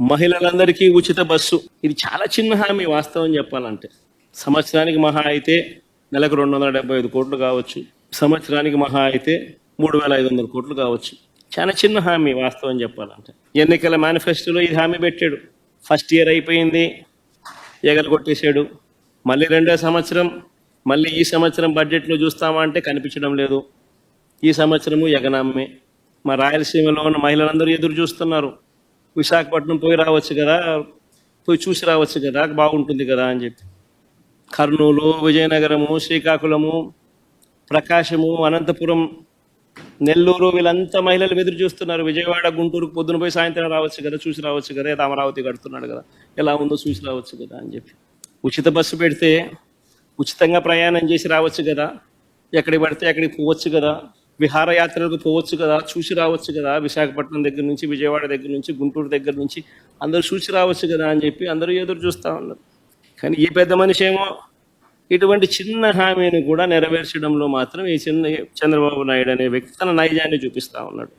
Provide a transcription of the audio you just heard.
మహిళలందరికీ ఉచిత బస్సు, ఇది చాలా చిన్న హామీ వాస్తవం చెప్పాలంటే. సంవత్సరానికి మహా అయితే నెలకు 275 కోట్లు కావచ్చు, సంవత్సరానికి మహా అయితే 3500 కోట్లు కావచ్చు. చాలా చిన్న హామీ వాస్తవం చెప్పాలంటే. ఎన్నికల మేనిఫెస్టోలో ఇది హామీ పెట్టాడు. ఫస్ట్ ఇయర్ అయిపోయింది, ఎగలు కొట్టేశాడు. మళ్ళీ రెండో సంవత్సరం, మళ్ళీ ఈ సంవత్సరం బడ్జెట్లో చూస్తామా అంటే కనిపించడం లేదు. ఈ సంవత్సరము ఎగనామే. మా రాయలసీమలో ఉన్న మహిళలందరూ ఎదురు చూస్తున్నారు. విశాఖపట్నం పోయి రావచ్చు కదా, పోయి చూసి రావచ్చు కదా, బాగుంటుంది కదా అని చెప్పి. కర్నూలు, విజయనగరము, శ్రీకాకుళము, ప్రకాశము, అనంతపురం, నెల్లూరు, వీళ్ళంతా మహిళలు ఎదురు చూస్తున్నారు. విజయవాడ, గుంటూరుకు పొద్దున పోయి సాయంత్రం రావచ్చు కదా, చూసి రావచ్చు కదా, ఏదో అమరావతి కడుతున్నాడు కదా, ఎలా ఉందో చూసి రావచ్చు కదా అని చెప్పి. ఉచిత బస్సు పెడితే ఉచితంగా ప్రయాణం చేసి రావచ్చు కదా, ఎక్కడికి పడితే అక్కడికి పోవచ్చు కదా, విహారయాత్రలకు పోవచ్చు కదా, చూసి రావచ్చు కదా, విశాఖపట్నం దగ్గర నుంచి, విజయవాడ దగ్గర నుంచి, గుంటూరు దగ్గర నుంచి అందరూ చూసి రావచ్చు కదా అని చెప్పి అందరూ ఎదురు చూస్తూ ఉన్నారు. కానీ ఈ పెద్ద మనిషి ఏమో ఇటువంటి చిన్న హామీని కూడా నెరవేర్చడంలో మాత్రం ఈ చంద్రబాబు నాయుడు అనే వ్యక్తి తన నైజాన్ని చూపిస్తూ ఉన్నాడు.